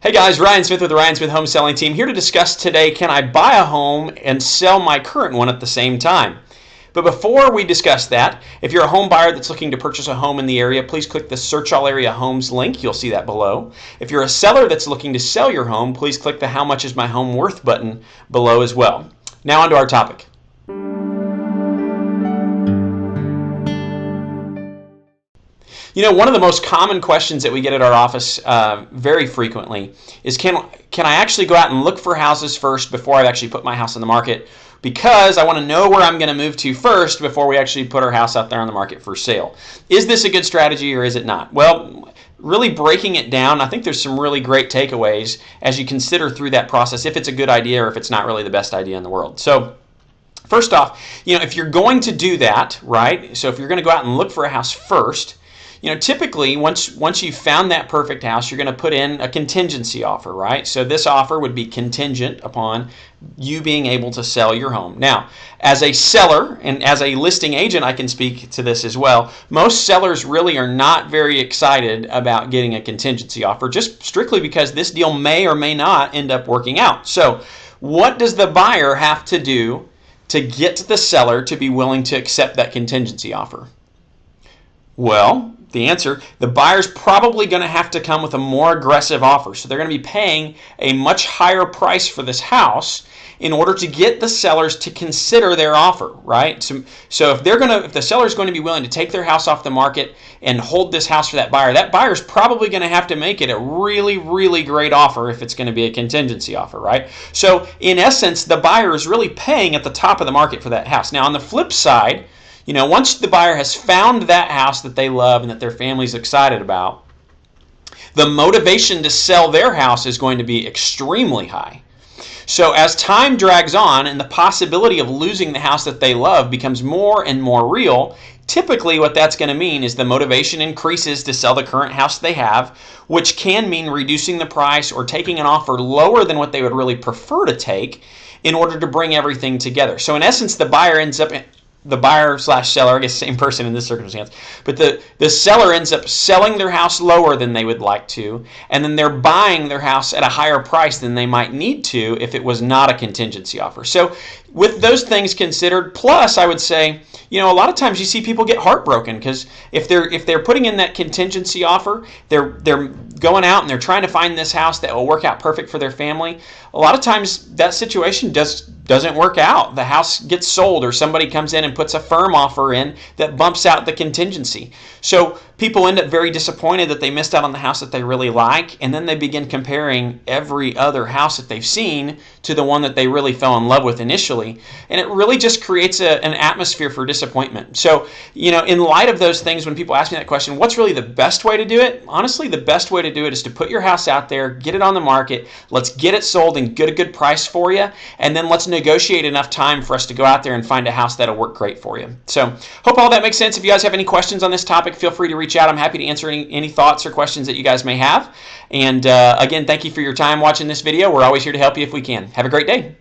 Hey guys, Ryan Smith with the Ryan Smith Home Selling Team here to discuss today, can I buy a home and sell my current one at the same time? But before we discuss that, if you're a home buyer that's looking to purchase a home in the area, please click the Search All Area Homes link. You'll see that below. If you're a seller that's looking to sell your home, please click the How Much Is My Home Worth button below as well. Now on to our topic. You know, one of the most common questions that we get at our office very frequently is can I actually go out and look for houses first before I actually put my house on the market, because I want to know where I'm going to move to first before we actually put our house out there on the market for sale. Is this a good strategy or is it not? Well, really breaking it down, I think there's some really great takeaways as you consider through that process if it's a good idea or if it's not really the best idea in the world. So first off, you know, if you're going to do that, right, so if you're going to go out and look for a house first, you know, typically once you've found that perfect house, you're going to put in a contingency offer, right? So this offer would be contingent upon you being able to sell your home. Now, as a seller and as a listing agent, I can speak to this as well. Most sellers really are not very excited about getting a contingency offer, just strictly because this deal may or may not end up working out. So what does the buyer have to do to get the seller to be willing to accept that contingency offer? Well, the answer, the buyer's probably going to have to come with a more aggressive offer. So they're going to be paying a much higher price for this house in order to get the sellers to consider their offer, right? So if the seller's going to be willing to take their house off the market and hold this house for that buyer's probably going to have to make it a really, really great offer if it's going to be a contingency offer, right? So in essence, the buyer is really paying at the top of the market for that house. Now on the flip side, you know, once the buyer has found that house that they love and that their family's excited about, the motivation to sell their house is going to be extremely high. So as time drags on and the possibility of losing the house that they love becomes more and more real, typically what that's going to mean is the motivation increases to sell the current house they have, which can mean reducing the price or taking an offer lower than what they would really prefer to take in order to bring everything together. So in essence, the buyer slash seller, I guess same person in this circumstance, but the seller ends up selling their house lower than they would like to, and then they're buying their house at a higher price than they might need to if it was not a contingency offer. So with those things considered, plus I would say, you know, a lot of times you see people get heartbroken because if they're putting in that contingency offer, they're going out and they're trying to find this house that will work out perfect for their family. A lot of times that situation doesn't work out. The house gets sold or somebody comes in and puts a firm offer in that bumps out the contingency. So people end up very disappointed that they missed out on the house that they really like, and then they begin comparing every other house that they've seen to the one that they really fell in love with initially, and it really just creates an atmosphere for disappointment. So, you know, in light of those things, when people ask me that question, what's really the best way to do it? Honestly, the best way to do it is to put your house out there, get it on the market, let's get it sold and get a good price for you, and then let's negotiate enough time for us to go out there and find a house that'll work great for you. So, hope all that makes sense. If you guys have any questions on this topic, feel free to reach out. I'm happy to answer any thoughts or questions that you guys may have. And again, thank you for your time watching this video. We're always here to help you if we can. Have a great day.